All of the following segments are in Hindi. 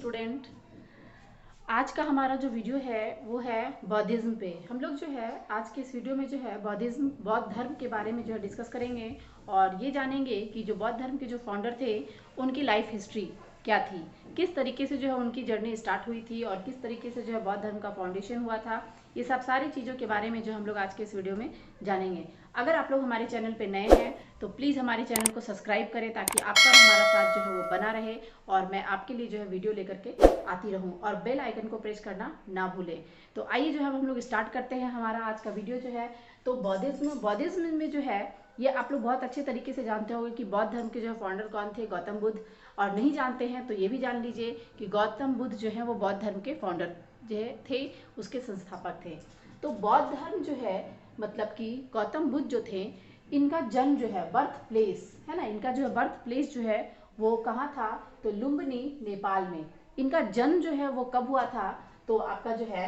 स्टूडेंट। आज का हमारा जो वीडियो है वो है बौद्धिज्म पे। हम लोग जो है आज के इस वीडियो में जो है बौद्ध धर्म के बारे में जो है डिस्कस करेंगे और ये जानेंगे कि जो बौद्ध धर्म के जो फाउंडर थे उनकी लाइफ हिस्ट्री क्या थी, किस तरीके से जो है उनकी जर्नी स्टार्ट हुई थी और किस तरीके से जो है बौद्ध धर्म का फाउंडेशन हुआ था। ये सब सारी चीज़ों के बारे में जो हम लोग आज के इस वीडियो में जानेंगे। अगर आप लोग हमारे चैनल पे नए हैं तो प्लीज़ हमारे चैनल को सब्सक्राइब करें ताकि आपका हमारा साथ जो है वो बना रहे और मैं आपके लिए जो है वीडियो लेकर के आती रहूं, और बेल आइकन को प्रेस करना ना भूलें। तो आइए जो है हम लोग स्टार्ट करते हैं हमारा आज का वीडियो जो है। तो बौद्धिज्म में जो है ये आप लोग बहुत अच्छे तरीके से जानते होंगे कि बौद्ध धर्म के जो फाउंडर कौन थे, गौतम बुद्ध। और नहीं जानते हैं तो ये भी जान लीजिए कि गौतम बुद्ध जो है वो बौद्ध धर्म के फाउंडर जो थे, उसके संस्थापक थे। तो बौद्ध धर्म जो है मतलब कि गौतम बुद्ध जो थे, इनका जन्म जो है बर्थ प्लेस है ना, इनका जो है बर्थ प्लेस जो है वो कहाँ था, तो लुम्बिनी नेपाल में। इनका जन्म जो है वो कब हुआ था, तो आपका जो है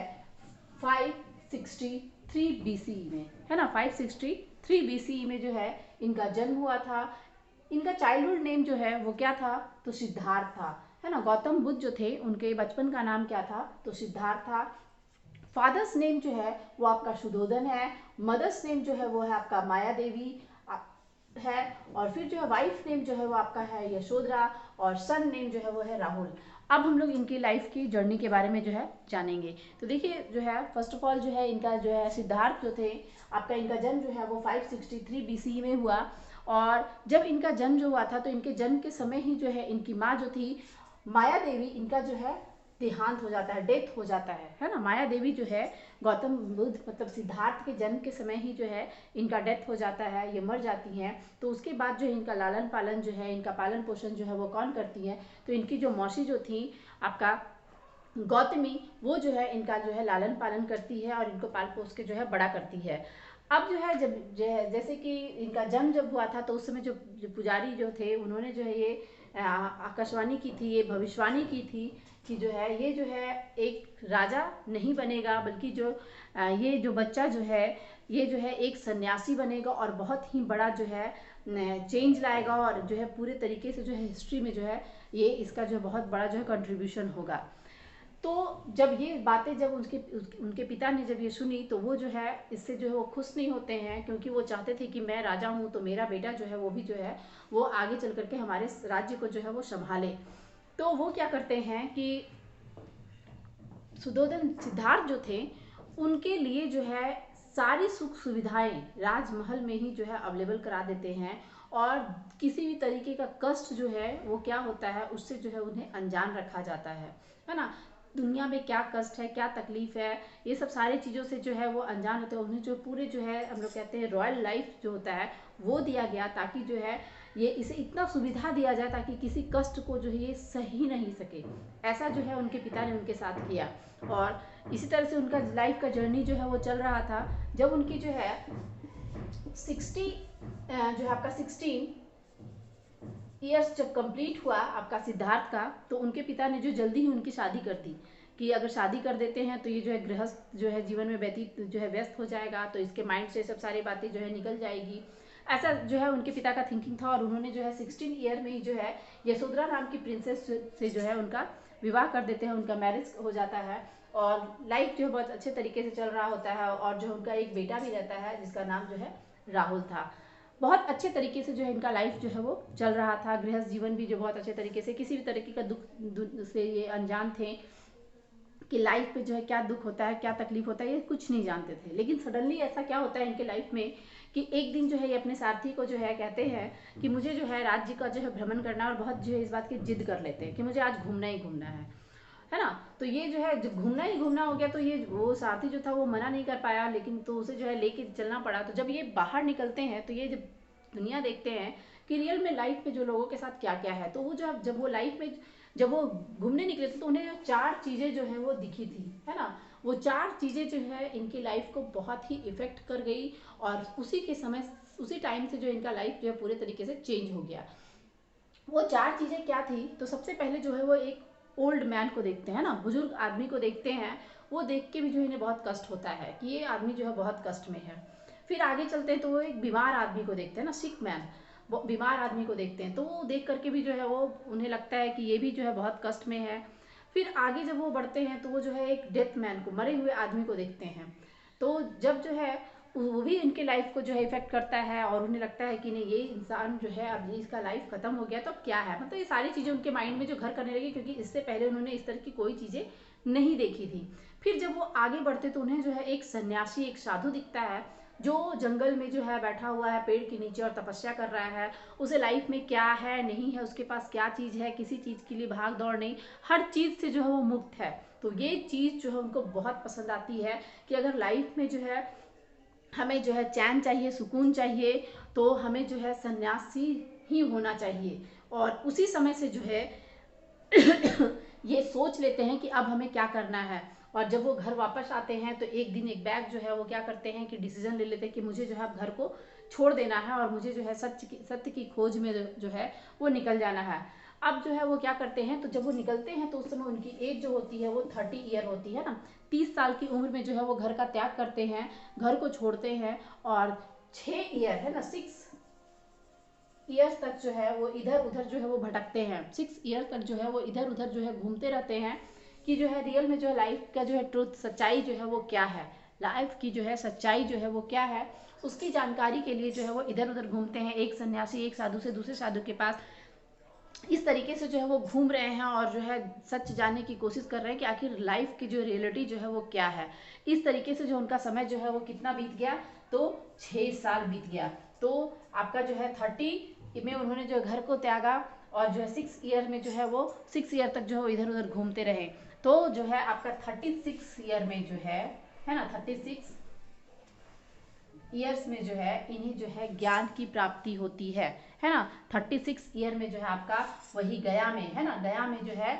563 बीसी में, है ना। 563 बीसी में जो है इनका जन्म हुआ था। इनका चाइल्डहुड नेम जो है वो क्या था, तो सिद्धार्थ था, है ना। गौतम बुद्ध जो थे उनके बचपन का नाम क्या था, तो सिद्धार्थ था। फादर्स नेम जो है वो आपका शुद्धोधन है। मदर्स नेम जो है वो है आपका माया देवी है। और फिर जो है वाइफ नेम जो है वो आपका है यशोधरा, और सन नेम जो है वो है राहुल। अब हम लोग इनकी लाइफ की जर्नी के बारे में जो है जानेंगे। तो देखिए जो है फर्स्ट ऑफ ऑल जो है इनका जो है सिद्धार्थ जो थे, आपका इनका जन्म जो है वो 563 बीसी में हुआ। और जब इनका जन्म जो हुआ था तो इनके जन्म के समय ही जो है इनकी माँ जो थी माया देवी, इनका जो है देहांत हो जाता है, डेथ हो जाता है ना। माया देवी जो है गौतम बुद्ध मतलब सिद्धार्थ के जन्म के समय ही जो है इनका डेथ हो जाता है, ये मर जाती हैं। तो उसके बाद जो है इनका लालन पालन जो है, इनका पालन पोषण जो है वो कौन करती है, तो इनकी जो मौसी जो थी आपका गौतमी, वो जो है इनका जो है लालन पालन करती है और इनको पाल पोस के जो है बड़ा करती है। अब जो है जैसे कि इनका जन्म जब हुआ था तो उस समय जो पुजारी जो थे उन्होंने जो है ये आकाशवाणी की थी, ये भविष्यवाणी की थी कि जो है ये जो है एक राजा नहीं बनेगा, बल्कि ये जो बच्चा जो है ये जो है एक सन्यासी बनेगा और बहुत ही बड़ा जो है चेंज लाएगा, और जो है पूरे तरीके से जो है हिस्ट्री में जो है ये इसका जो बहुत बड़ा जो है कंट्रीब्यूशन होगा। तो जब ये बातें जब उनके पिता ने जब ये सुनी तो वो जो है इससे जो है वो खुश नहीं होते हैं, क्योंकि वो चाहते थे कि मैं राजा हूँ तो मेरा बेटा जो है वो भी जो है वो आगे चल करके हमारे राज्य को जो है वो संभाले। तो वो क्या करते हैं कि सुद्धोधन सिद्धार्थ जो थे उनके लिए जो है सारी सुख सुविधाएं राजमहल में ही जो है अवेलेबल करा देते हैं, और किसी भी तरीके का कष्ट जो है वो क्या होता है उससे जो है उन्हें अनजान रखा जाता है ना। दुनिया में क्या कष्ट है, क्या तकलीफ है, ये सब सारी चीज़ों से जो है वो अनजान होते हैं। उन्हें जो पूरे जो है हम लोग कहते हैं रॉयल लाइफ जो होता है वो दिया गया, ताकि जो है ये इसे इतना सुविधा दिया जाए ताकि किसी कष्ट को जो है ये सही नहीं सके। ऐसा जो है उनके पिता ने उनके साथ किया, और इसी तरह से उनका लाइफ का जर्नी जो है वो चल रहा था। जब उनकी जो है 60 जो है आपका 16 ईयर्स जब कंप्लीट हुआ आपका सिद्धार्थ का, तो उनके पिता ने जो जल्दी ही उनकी शादी कर दी कि अगर शादी कर देते हैं तो ये जो है गृहस्थ जो है जीवन में व्यतीत जो है व्यस्त हो जाएगा, तो इसके माइंड से सब सारी बातें जो है निकल जाएगी। ऐसा जो है उनके पिता का थिंकिंग था, और उन्होंने जो है 16 ईयर में ही जो है यशोधरा नाम की प्रिंसेस से जो है उनका विवाह कर देते हैं, उनका मैरिज हो जाता है, और लाइफ जो है बहुत अच्छे तरीके से चल रहा होता है। और जो उनका एक बेटा भी रहता है जिसका नाम जो है राहुल था। बहुत अच्छे तरीके से जो है इनका लाइफ जो है वो चल रहा था, गृहस्थ जीवन भी जो बहुत अच्छे तरीके से, किसी भी तरीके का दुख से ये अनजान थे कि लाइफ में जो है क्या दुख होता है, क्या तकलीफ होता है, ये कुछ नहीं जानते थे। लेकिन सडनली ऐसा क्या होता है इनके लाइफ में कि एक दिन जो है ये अपने सारथी को जो है कहते हैं कि मुझे जो है राज्य का जो है भ्रमण करना, और बहुत जो है इस बात की जिद कर लेते हैं कि मुझे आज घूमना ही घूमना है ना। तो ये जो है जब घूमना ही घूमना हो गया तो ये वो साथी जो था वो मना नहीं कर पाया, लेकिन तो उसे जो है लेके चलना पड़ा। तो जब ये बाहर निकलते हैं तो ये जब दुनिया देखते हैं कि रियल में लाइफ में जो लोगों के साथ क्या क्या है, तो वो जब वो लाइफ में जब वो घूमने निकले थे तो उन्हें 4 चीज़ें जो है वो दिखी थी, है ना। वो 4 चीज़ें जो है इनकी लाइफ को बहुत ही इफेक्ट कर गई, और उसी टाइम से जो इनका लाइफ जो है पूरे तरीके से चेंज हो गया। वो 4 चीज़ें क्या थी, तो सबसे पहले जो है वो एक ओल्ड मैन को देखते हैं ना, बुजुर्ग आदमी को देखते हैं। वो देख के भी जो इन्हें बहुत कष्ट होता है कि ये आदमी जो है बहुत कष्ट में है। फिर आगे चलते हैं तो वो एक बीमार आदमी को देखते हैं ना, सिक मैन, वो बीमार आदमी को देखते हैं। तो वो देख करके भी जो है वो उन्हें लगता है कि ये भी जो है बहुत कष्ट में है। फिर आगे जब वो बढ़ते हैं तो वो जो है एक डेथ मैन को, मरे हुए आदमी को देखते हैं। तो जब जो है वो भी इनके लाइफ को जो है इफेक्ट करता है और उन्हें लगता है कि नहीं ये इंसान जो है अब इसका लाइफ खत्म हो गया तो अब क्या है, मतलब ये सारी चीज़ें उनके माइंड में जो घर करने लगी, क्योंकि इससे पहले उन्होंने इस तरह की कोई चीज़ें नहीं देखी थी। फिर जब वो आगे बढ़ते तो उन्हें जो है एक सन्यासी, एक साधु दिखता है जो जंगल में जो है बैठा हुआ है पेड़ के नीचे और तपस्या कर रहा है। उसे लाइफ में क्या है नहीं है, उसके पास क्या चीज़ है, किसी चीज़ के लिए भाग दौड़ नहीं, हर चीज़ से जो है वो मुक्त है। तो ये चीज़ जो है उनको बहुत पसंद आती है कि अगर लाइफ में जो है हमें जो है चैन चाहिए, सुकून चाहिए, तो हमें जो है सन्यासी ही होना चाहिए। और उसी समय से जो है ये सोच लेते हैं कि अब हमें क्या करना है। और जब वो घर वापस आते हैं तो एक दिन एक बैग जो है वो क्या करते हैं कि डिसीजन ले लेते हैं कि मुझे जो है अब घर को छोड़ देना है और मुझे जो है सत्य की खोज में जो है वो निकल जाना है। अब जो है वो क्या करते हैं, तो जब वो निकलते हैं तो उस समय उनकी एज जो होती है वो 30 ईयर होती है ना, 30 साल की उम्र में जो है वो घर का त्याग करते हैं, घर को छोड़ते हैं। और 6 ईयर है ना, 6 ईयर्स तक जो है वो इधर उधर जो है वो भटकते हैं। 6 ईयर तक जो है वो इधर उधर जो है घूमते रहते हैं कि जो है रियल में जो है लाइफ का जो है ट्रुथ, सच्चाई जो है वो क्या है, लाइफ की जो है सच्चाई जो है वो क्या है, उसकी जानकारी के लिए जो है वो इधर उधर घूमते हैं, एक सन्यासी एक साधु से दूसरे साधु के पास। इस तरीके से जो है वो घूम रहे हैं और जो है सच जानने की कोशिश कर रहे हैं कि आखिर लाइफ की जो रियलिटी जो है वो क्या है। इस तरीके से जो उनका समय जो है वो कितना बीत गया, तो 6 साल बीत गया। तो आपका जो है 30 में उन्होंने जो घर को त्यागा और जो है 6 ईयर में जो है वो 6 ईयर तक जो है इधर उधर घूमते रहे। तो जो है आपका 36 ईयर में जो है ना, 36 ईयर्स में जो है इन्हें जो है ज्ञान की प्राप्ति होती है ना। 36 ईयर में जो है आपका वही गया में, है ना, गया में जो है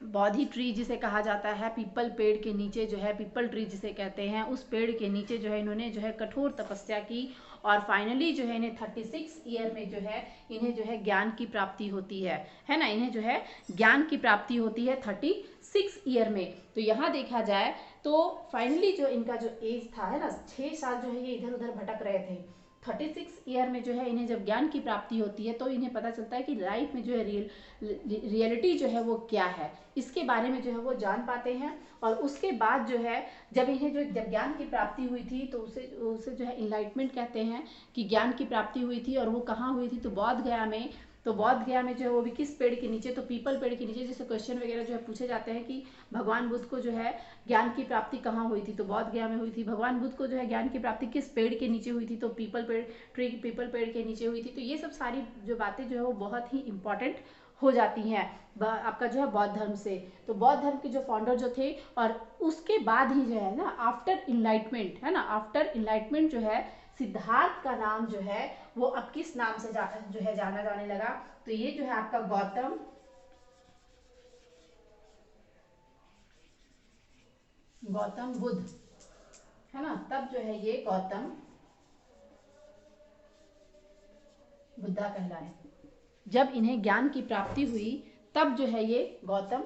बोधि ट्री जिसे कहा जाता है, पीपल पेड़ के नीचे जो है, पीपल ट्री जिसे कहते हैं, उस पेड़ के नीचे जो है इन्होंने जो है कठोर तपस्या की और फाइनली जो है इन्हें 36 ईयर में जो है इन्हें जो है ज्ञान की प्राप्ति होती है ना, इन्हें जो है ज्ञान की प्राप्ति होती है 36 ईयर में। तो यहाँ देखा जाए तो फाइनली जो इनका जो एज था है ना, 6 साल जो है ये इधर उधर भटक रहे थे। 36 ईयर में जो है इन्हें जब ज्ञान की प्राप्ति होती है तो इन्हें पता चलता है कि लाइफ में जो है रियलिटी जो है वो क्या है, इसके बारे में जो है वो जान पाते हैं। और उसके बाद जो है जब इन्हें जो जब ज्ञान की प्राप्ति हुई थी तो उसे उसे जो है इनलाइटमेंट कहते हैं कि ज्ञान की प्राप्ति हुई थी। और वो कहाँ हुई थी, तो बौद्ध गया में। तो बौद्ध गया में जो है वो भी किस पेड़ के नीचे, तो पीपल पेड़ के नीचे। जैसे क्वेश्चन वगैरह जो है पूछे जाते हैं कि भगवान बुद्ध को जो है ज्ञान की प्राप्ति कहाँ हुई थी, तो बौद्ध गया में हुई थी। भगवान बुद्ध को जो है ज्ञान की प्राप्ति किस पेड़ के नीचे हुई थी, तो पीपल पेड़ के नीचे हुई थी। तो ये सब सारी जो बातें जो है वो बहुत ही इंपॉर्टेंट हो जाती हैं आपका जो है बौद्ध धर्म से। तो बौद्ध धर्म के जो फाउंडर जो थे, और उसके बाद ही जो है ना आफ्टर इनलाइटमेंट, है ना, आफ्टर इनलाइटमेंट जो है सिद्धार्थ का नाम जो है वो अब किस नाम से जो है जाना जाने लगा, तो ये जो है आपका गौतम बुद्ध, है ना, तब जो है ये गौतम बुद्धा कहलाए। जब इन्हें ज्ञान की प्राप्ति हुई तब जो है ये गौतम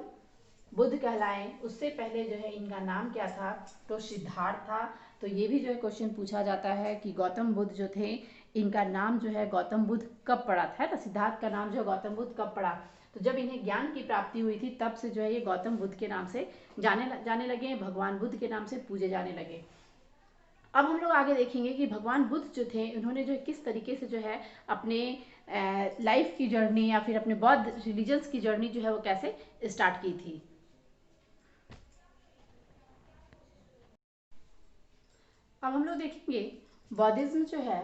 बुद्ध कहलाए। उससे पहले जो है इनका नाम क्या था, तो सिद्धार्थ था। तो ये भी जो है क्वेश्चन पूछा जाता है कि गौतम बुद्ध जो थे इनका नाम जो है गौतम बुद्ध कब पड़ा था, ना, सिद्धार्थ का नाम जो है गौतम बुद्ध कब पड़ा, तो जब इन्हें ज्ञान की प्राप्ति हुई थी तब से जो है ये गौतम बुद्ध के नाम से जाने लगे, भगवान बुद्ध के नाम से पूजे जाने लगे। अब हम लोग आगे देखेंगे कि भगवान बुद्ध जो थे उन्होंने जो किस तरीके से जो है अपने लाइफ की जर्नी या फिर अपने बौद्ध रिलीजन्स की जर्नी जो है वो कैसे स्टार्ट की थी। अब हम लोग देखेंगे बौद्धिज्म जो है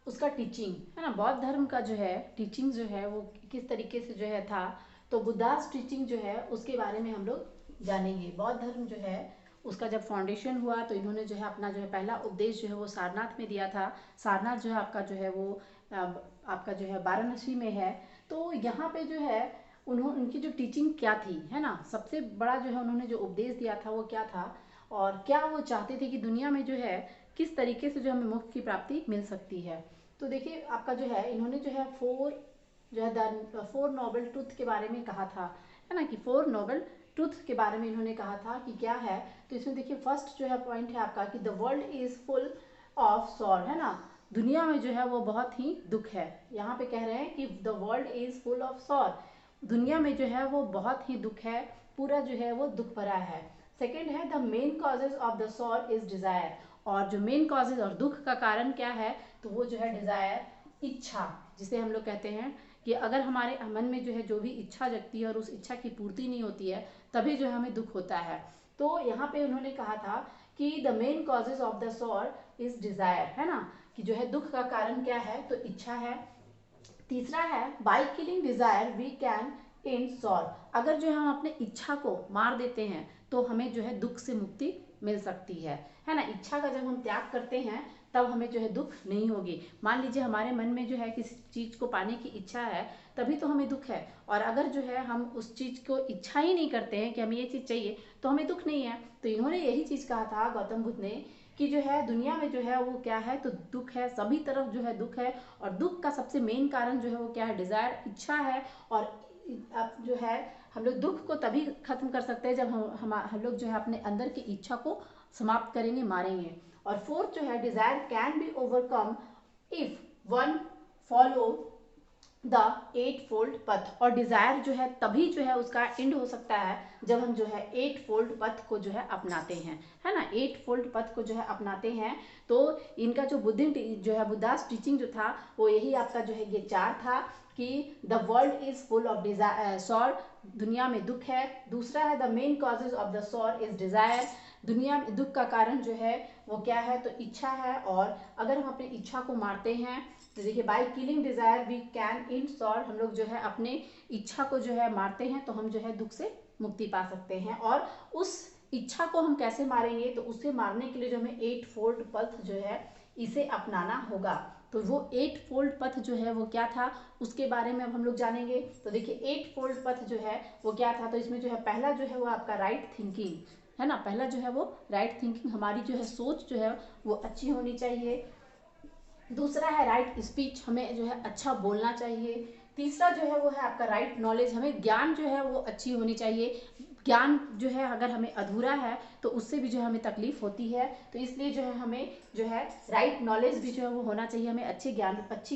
उसका टीचिंग, है ना, बौद्ध धर्म का जो है टीचिंग जो है वो किस तरीके से जो है था। तो बुद्धास टीचिंग जो है उसके बारे में हम लोग जानेंगे। बौद्ध धर्म जो है उसका जब फाउंडेशन हुआ तो इन्होंने जो है अपना जो है पहला उपदेश जो है वो सारनाथ में दिया था। सारनाथ जो है आपका जो है वो आपका जो है वाराणसी में है। तो यहाँ पे जो है उनकी जो टीचिंग क्या थी, है ना, सबसे बड़ा जो है उन्होंने जो उपदेश दिया था वो क्या था और क्या वो चाहते थे कि दुनिया में जो है किस तरीके से जो हमें मुक्ति की प्राप्ति मिल सकती है। तो देखिए आपका जो है इन्होंने जो है फोर नोबल ट्रूथ के बारे में कहा था, है ना, कि 4 नोबल ट्रूथ के बारे में इन्होंने कहा था कि क्या है। तो इसमें देखिए फर्स्ट जो है पॉइंट है आपका कि the world is full of sorrow, है ना, दुनिया में जो है वो बहुत ही दुख है। यहाँ पे कह रहे हैं कि the world is full of sorrow, दुनिया में जो है वो बहुत ही दुख है। पूरा जो है वो दुख भरा है। सेकेंड है the main causes of the sorrow is desire, और जो मेन कॉजेज और दुख का कारण क्या है, तो वो जो है डिजायर, इच्छा, जिसे हम लोग कहते हैं कि अगर हमारे मन में जो है जो भी इच्छा जगती है और उस इच्छा की पूर्ति नहीं होती है, तभी जो है हमें दुख होता है। तो यहाँ पे उन्होंने कहा था कि the main causes of the sorrow is desire, है ना, कि जो है दुख का कारण क्या है, तो इच्छा है। तीसरा है by killing desire we can end sorrow, अगर जो हम अपने इच्छा को मार देते हैं तो हमें जो है दुख से मुक्ति मिल सकती है ना। इच्छा का जब हम त्याग करते हैं तब हमें जो है दुख नहीं होगी। मान लीजिए हमारे मन में जो है किसी चीज को पाने की इच्छा है, तभी तो हमें दुख है, और अगर जो है हम उस चीज को इच्छा ही नहीं करते हैं कि हमें ये चीज चाहिए, तो हमें दुख नहीं है। तो इन्होंने यही चीज कहा था गौतम बुद्ध ने कि जो है दुनिया में जो है वो क्या है, तो दुख है, सभी तरफ जो है दुख है, और दुख का सबसे मेन कारण जो है वो क्या है, डिजायर, इच्छा है। और अब जो है हम लोग दुख को तभी खत्म कर सकते हैं जब हम लोग जो है अपने अंदर की इच्छा को समाप्त करेंगे, मारेंगे। और फोर्थ जो है desire can be overcome if one follow the eightfold path, और डिजायर जो है तभी जो है उसका एंड हो सकता है जब हम जो है एट फोल्ड पथ को जो है अपनाते हैं, है ना, एट फोल्ड पथ को जो है अपनाते हैं। तो इनका जो जो है बुद्धास टीचिंग जो था वो यही आपका जो है ये चार था कि the world is full of sorrow, दुनिया में दुख है। दूसरा है the main causes of the sorrow is desire, दुनिया में दुख का कारण जो है वो क्या है, तो इच्छा है। और अगर हम अपनी इच्छा को मारते हैं तो देखिए by killing desire we can end sorrow, हम लोग जो है अपने इच्छा को जो है मारते हैं तो हम जो है दुख से मुक्ति पा सकते हैं। और उस इच्छा को हम कैसे मारेंगे, तो उसे मारने के लिए जो हमें एट फोल्ड पथ जो है इसे अपनाना होगा। तो वो एट फोल्ड पथ जो है वो क्या था, उसके बारे में अब हम लोग जानेंगे। तो देखिए एट फोल्ड पथ जो है वो क्या था, तो इसमें जो है पहला जो है वो आपका राइट थिंकिंग, है ना, पहला जो है वो राइट थिंकिंग, हमारी जो है सोच जो है वो अच्छी होनी चाहिए। दूसरा है राइट स्पीच, हमें जो है अच्छा बोलना चाहिए। तीसरा जो है वो है आपका राइट नॉलेज, हमें ज्ञान जो है वो अच्छी होनी चाहिए। ज्ञान जो है अगर हमें अधूरा है तो उससे भी जो है हमें तकलीफ होती है, तो इसलिए जो है हमें जो है राइट नॉलेज भी जो है वो होना चाहिए, हमें अच्छी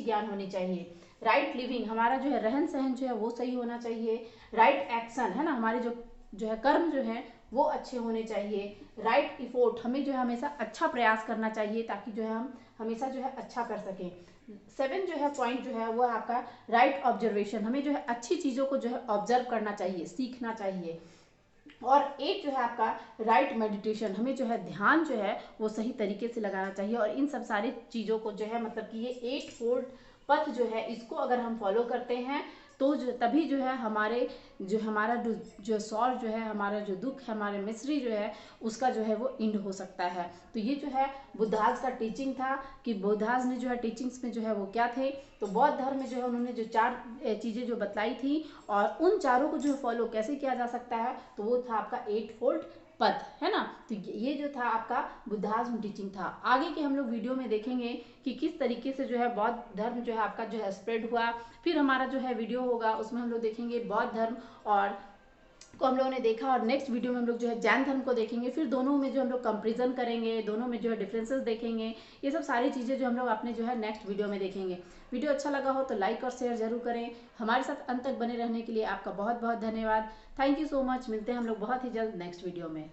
ज्ञान होनी चाहिए। राइट लिविंग, हमारा जो है रहन सहन जो है वो सही होना चाहिए। राइट एक्शन, है ना, हमारे जो है कर्म जो है वो अच्छे होने चाहिए। राइट इफोर्ट, हमें जो है हमेशा अच्छा प्रयास करना चाहिए ताकि जो है हम हमेशा जो है अच्छा कर सकें। 7 जो है पॉइंट जो है वो आपका राइट ऑब्जर्वेशन, हमें जो है अच्छी चीज़ों को जो है ऑब्जर्व करना चाहिए, सीखना चाहिए। और 8 जो है आपका राइट मेडिटेशन, हमें जो है ध्यान जो है वो सही तरीके से लगाना चाहिए। और इन सब सारी चीज़ों को जो है मतलब कि ये 8 फोल्ड पथ जो है इसको अगर हम फॉलो करते हैं तो जो तभी जो है हमारा जो सॉल्व जो है, हमारा जो दुख है, हमारे मिस्री जो है उसका जो है वो इंड हो सकता है। तो ये जो है बुद्धास का टीचिंग था कि बुद्धास ने जो है टीचिंग्स में जो है वो क्या थे, तो बौद्ध धर्म में जो है उन्होंने जो 4 चीज़ें जो बतलाई थी और उन चारों को जो फॉलो कैसे किया जा सकता है, तो वो था आपका 8 फोल्ड पथ, है ना। तो ये जो था आपका बुद्धाज्म टीचिंग था। आगे के हम लोग वीडियो में देखेंगे कि किस तरीके से जो है बौद्ध धर्म जो है आपका जो है स्प्रेड हुआ। फिर हमारा जो है वीडियो होगा उसमें हम लोग देखेंगे बौद्ध धर्म और को हम लोगों ने देखा, और नेक्स्ट वीडियो में हम लोग जो है जैन धर्म को देखेंगे। फिर दोनों में जो हम लोग कंपेरिजन करेंगे, दोनों में जो है डिफरेंसेस देखेंगे। ये सब सारी चीज़ें जो हम लोग अपने जो है नेक्स्ट वीडियो में देखेंगे। वीडियो अच्छा लगा हो तो लाइक और शेयर जरूर करें। हमारे साथ अंत तक बने रहने के लिए आपका बहुत बहुत धन्यवाद। Thank you so much. मिलते हैं हम लोग बहुत ही जल्द नेक्स्ट वीडियो में।